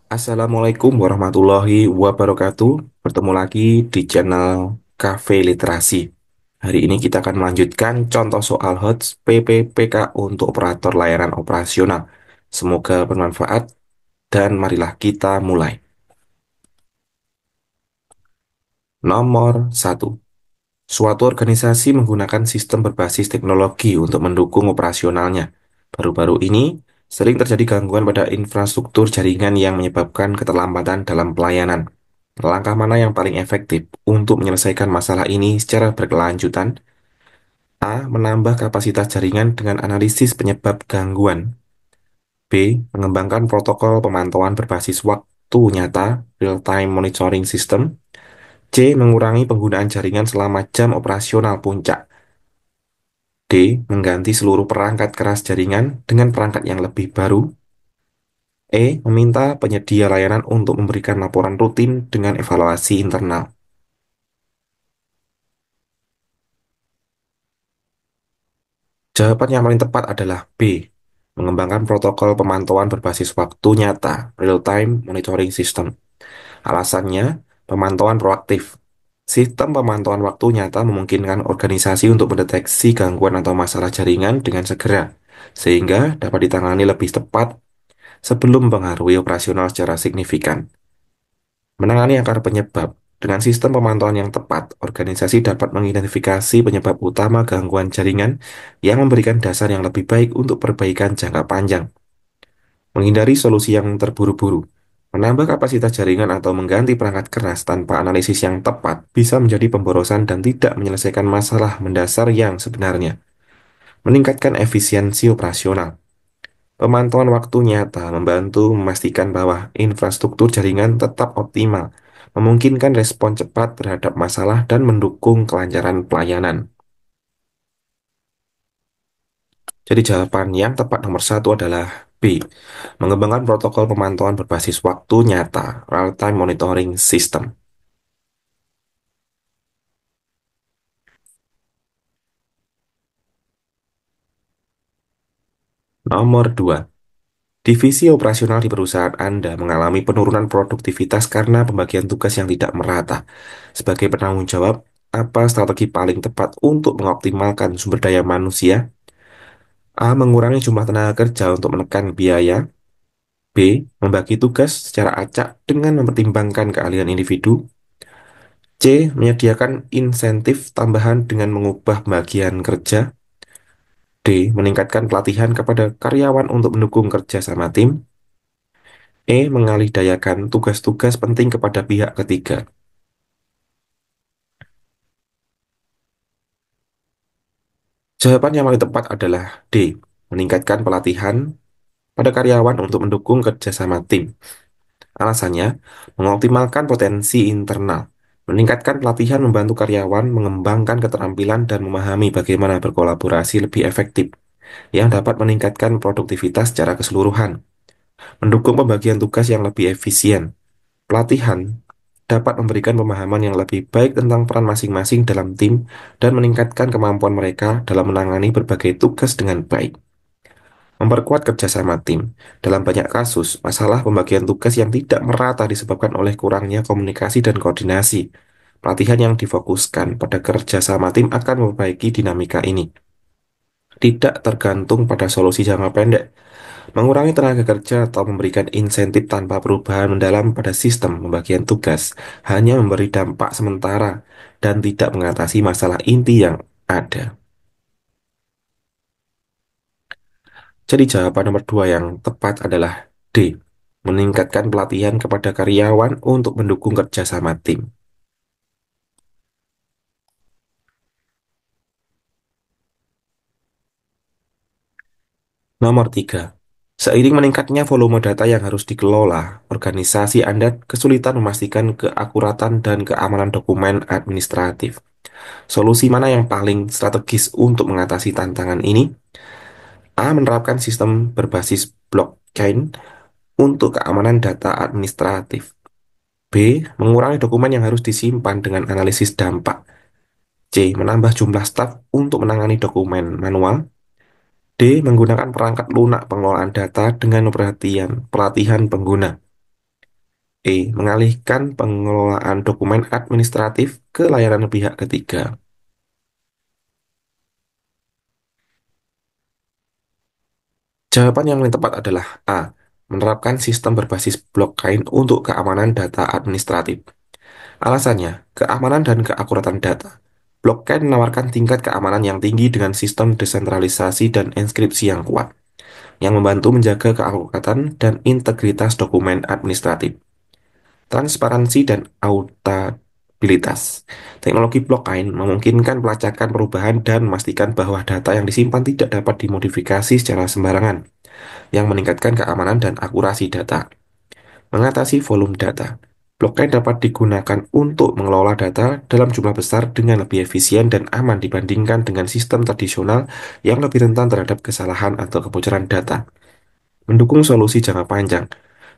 Assalamualaikum warahmatullahi wabarakatuh. Bertemu lagi di channel Cafe Literasi. Hari ini kita akan melanjutkan contoh soal HOTS PPPK untuk operator layanan operasional. Semoga bermanfaat dan marilah kita mulai. Nomor satu. Suatu organisasi menggunakan sistem berbasis teknologi untuk mendukung operasionalnya. Baru-baru ini, sering terjadi gangguan pada infrastruktur jaringan yang menyebabkan keterlambatan dalam pelayanan. Langkah mana yang paling efektif untuk menyelesaikan masalah ini secara berkelanjutan? A. Menambah kapasitas jaringan dengan analisis penyebab gangguan. B. Mengembangkan protokol pemantauan berbasis waktu nyata, real-time monitoring system. C. Mengurangi penggunaan jaringan selama jam operasional puncak. D. Mengganti seluruh perangkat keras jaringan dengan perangkat yang lebih baru. E. Meminta penyedia layanan untuk memberikan laporan rutin dengan evaluasi internal. Jawaban yang paling tepat adalah B. Mengembangkan protokol pemantauan berbasis waktu nyata, real-time monitoring system. Alasannya, pemantauan proaktif. Sistem pemantauan waktu nyata memungkinkan organisasi untuk mendeteksi gangguan atau masalah jaringan dengan segera, sehingga dapat ditangani lebih tepat sebelum mempengaruhi operasional secara signifikan. Menangani akar penyebab. Dengan sistem pemantauan yang tepat, organisasi dapat mengidentifikasi penyebab utama gangguan jaringan yang memberikan dasar yang lebih baik untuk perbaikan jangka panjang. Menghindari solusi yang terburu-buru. Menambah kapasitas jaringan atau mengganti perangkat keras tanpa analisis yang tepat bisa menjadi pemborosan dan tidak menyelesaikan masalah mendasar yang sebenarnya. Meningkatkan efisiensi operasional. Pemantauan waktu nyata membantu memastikan bahwa infrastruktur jaringan tetap optimal, memungkinkan respon cepat terhadap masalah dan mendukung kelancaran pelayanan. Jadi jawaban yang tepat nomor satu adalah B. Mengembangkan protokol pemantauan berbasis waktu nyata, real-time monitoring system. Nomor 2. Divisi operasional di perusahaan Anda mengalami penurunan produktivitas karena pembagian tugas yang tidak merata. Sebagai penanggung jawab, apa strategi paling tepat untuk mengoptimalkan sumber daya manusia? A. Mengurangi jumlah tenaga kerja untuk menekan biaya. B. Membagi tugas secara acak dengan mempertimbangkan keahlian individu. C. Menyediakan insentif tambahan dengan mengubah bagian kerja. D. Meningkatkan pelatihan kepada karyawan untuk mendukung kerja sama tim. E. Mengalihdayakan tugas-tugas penting kepada pihak ketiga. Jawaban yang paling tepat adalah D. Meningkatkan pelatihan pada karyawan untuk mendukung kerja sama tim. Alasannya, mengoptimalkan potensi internal. Meningkatkan pelatihan membantu karyawan mengembangkan keterampilan dan memahami bagaimana berkolaborasi lebih efektif, yang dapat meningkatkan produktivitas secara keseluruhan. Mendukung pembagian tugas yang lebih efisien. Pelatihan dapat memberikan pemahaman yang lebih baik tentang peran masing-masing dalam tim dan meningkatkan kemampuan mereka dalam menangani berbagai tugas dengan baik. Memperkuat kerjasama tim. Dalam banyak kasus, masalah pembagian tugas yang tidak merata disebabkan oleh kurangnya komunikasi dan koordinasi. Pelatihan yang difokuskan pada kerjasama tim akan memperbaiki dinamika ini. Tidak tergantung pada solusi jangka pendek, mengurangi tenaga kerja atau memberikan insentif tanpa perubahan mendalam pada sistem pembagian tugas hanya memberi dampak sementara dan tidak mengatasi masalah inti yang ada. Jadi jawaban nomor 2 yang tepat adalah D. Meningkatkan pelatihan kepada karyawan untuk mendukung kerjasama tim. Nomor 3. Seiring meningkatnya volume data yang harus dikelola, organisasi Anda kesulitan memastikan keakuratan dan keamanan dokumen administratif. Solusi mana yang paling strategis untuk mengatasi tantangan ini? A. Menerapkan sistem berbasis blockchain untuk keamanan data administratif. B. Mengurangi dokumen yang harus disimpan dengan analisis dampak. C. Menambah jumlah staf untuk menangani dokumen manual. D. Menggunakan perangkat lunak pengelolaan data dengan perhatian pelatihan pengguna. Mengalihkan pengelolaan dokumen administratif ke layanan pihak ketiga. Jawaban yang paling tepat adalah A. Menerapkan sistem berbasis blockchain untuk keamanan data administratif. Alasannya, keamanan dan keakuratan data. Blockchain menawarkan tingkat keamanan yang tinggi dengan sistem desentralisasi dan enkripsi yang kuat, yang membantu menjaga keakuratan dan integritas dokumen administratif. Transparansi dan auditabilitas. Teknologi blockchain memungkinkan pelacakan perubahan dan memastikan bahwa data yang disimpan tidak dapat dimodifikasi secara sembarangan, yang meningkatkan keamanan dan akurasi data. Mengatasi volume data. Blockchain dapat digunakan untuk mengelola data dalam jumlah besar dengan lebih efisien dan aman dibandingkan dengan sistem tradisional yang lebih rentan terhadap kesalahan atau kebocoran data. Mendukung solusi jangka panjang.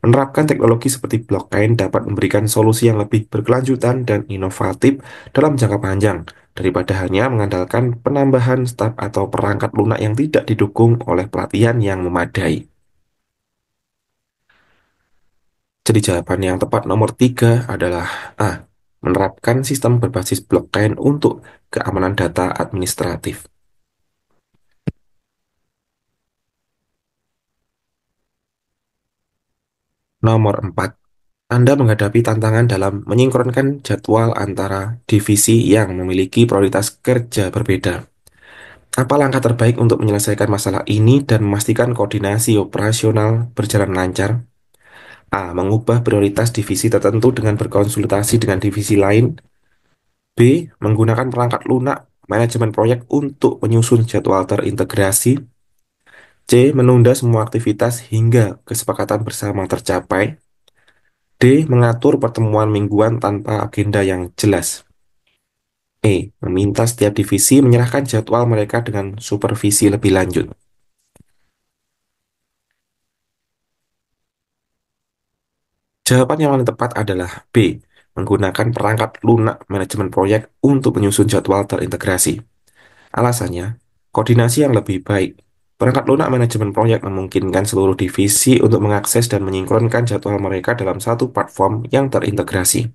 Menerapkan teknologi seperti blockchain dapat memberikan solusi yang lebih berkelanjutan dan inovatif dalam jangka panjang daripada hanya mengandalkan penambahan staf atau perangkat lunak yang tidak didukung oleh pelatihan yang memadai. Jadi jawaban yang tepat nomor 3 adalah A. Menerapkan sistem berbasis blockchain untuk keamanan data administratif. Nomor 4. Anda menghadapi tantangan dalam menyinkronkan jadwal antara divisi yang memiliki prioritas kerja berbeda. Apa langkah terbaik untuk menyelesaikan masalah ini dan memastikan koordinasi operasional berjalan lancar? A. Mengubah prioritas divisi tertentu dengan berkonsultasi dengan divisi lain. B. Menggunakan perangkat lunak manajemen proyek untuk menyusun jadwal terintegrasi. C. Menunda semua aktivitas hingga kesepakatan bersama tercapai. D. Mengatur pertemuan mingguan tanpa agenda yang jelas. Meminta setiap divisi menyerahkan jadwal mereka dengan supervisi lebih lanjut. Jawaban yang paling tepat adalah B. Menggunakan perangkat lunak manajemen proyek untuk menyusun jadwal terintegrasi. Alasannya, koordinasi yang lebih baik. Perangkat lunak manajemen proyek memungkinkan seluruh divisi untuk mengakses dan menyinkronkan jadwal mereka dalam satu platform yang terintegrasi,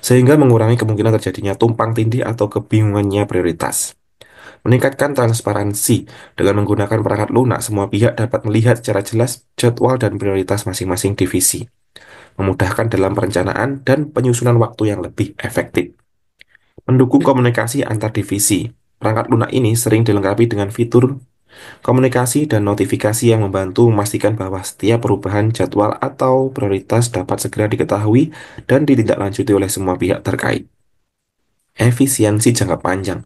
sehingga mengurangi kemungkinan terjadinya tumpang tindih atau kebingungannya prioritas. Meningkatkan transparansi. Dengan menggunakan perangkat lunak, semua pihak dapat melihat secara jelas jadwal dan prioritas masing-masing divisi, memudahkan dalam perencanaan dan penyusunan waktu yang lebih efektif. Mendukung komunikasi antar divisi. Perangkat lunak ini sering dilengkapi dengan fitur komunikasi dan notifikasi yang membantu memastikan bahwa setiap perubahan jadwal atau prioritas dapat segera diketahui dan ditindaklanjuti oleh semua pihak terkait. Efisiensi jangka panjang.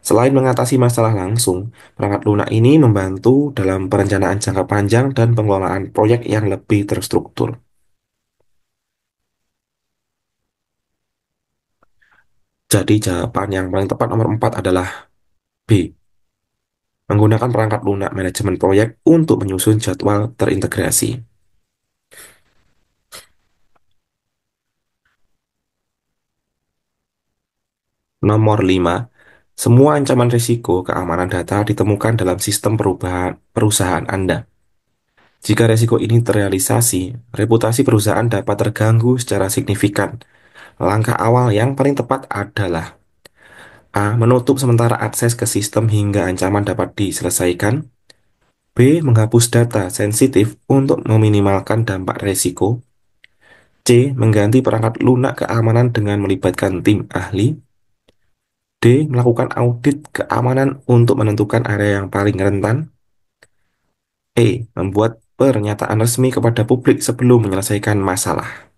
Selain mengatasi masalah langsung, perangkat lunak ini membantu dalam perencanaan jangka panjang dan pengelolaan proyek yang lebih terstruktur. Jadi jawaban yang paling tepat nomor 4 adalah B. Menggunakan perangkat lunak manajemen proyek untuk menyusun jadwal terintegrasi. Nomor 5. Semua ancaman risiko keamanan data ditemukan dalam sistem perusahaan Anda. Jika risiko ini terrealisasi, reputasi perusahaan dapat terganggu secara signifikan. Langkah awal yang paling tepat adalah A. Menutup sementara akses ke sistem hingga ancaman dapat diselesaikan. B. Menghapus data sensitif untuk meminimalkan dampak risiko. C. Mengganti perangkat lunak keamanan dengan melibatkan tim ahli. D. Melakukan audit keamanan untuk menentukan area yang paling rentan. Membuat pernyataan resmi kepada publik sebelum menyelesaikan masalah.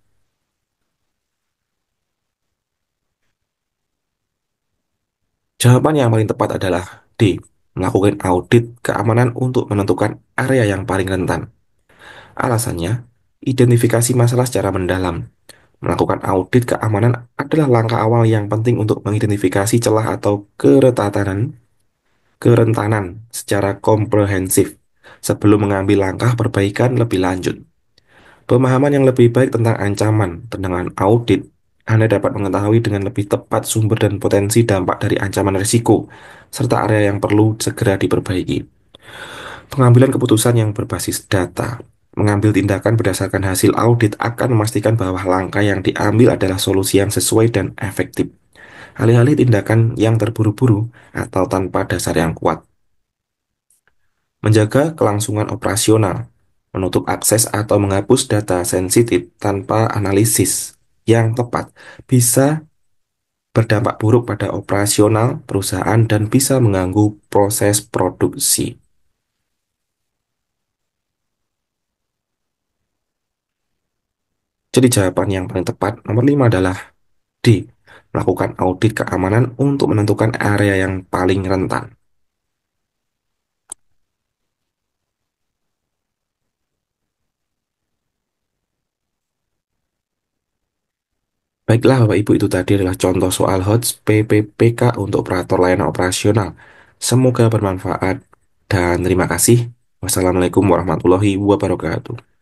Jawaban yang paling tepat adalah D. Melakukan audit keamanan untuk menentukan area yang paling rentan. Alasannya, identifikasi masalah secara mendalam. Melakukan audit keamanan adalah langkah awal yang penting untuk mengidentifikasi celah atau kerentanan secara komprehensif sebelum mengambil langkah perbaikan lebih lanjut. Pemahaman yang lebih baik tentang ancaman dengan audit, Anda dapat mengetahui dengan lebih tepat sumber dan potensi dampak dari ancaman risiko, serta area yang perlu segera diperbaiki. Pengambilan keputusan yang berbasis data. Mengambil tindakan berdasarkan hasil audit akan memastikan bahwa langkah yang diambil adalah solusi yang sesuai dan efektif. Alih-alih tindakan yang terburu-buru atau tanpa dasar yang kuat. Menjaga kelangsungan operasional, menutup akses atau menghapus data sensitif tanpa analisis yang tepat bisa berdampak buruk pada operasional perusahaan dan bisa mengganggu proses produksi. Jadi jawaban yang paling tepat nomor 5 adalah D. Melakukan audit keamanan untuk menentukan area yang paling rentan. Baiklah Bapak Ibu, itu tadi adalah contoh soal HOTS PPPK untuk operator layanan operasional. Semoga bermanfaat dan terima kasih. Wassalamualaikum warahmatullahi wabarakatuh.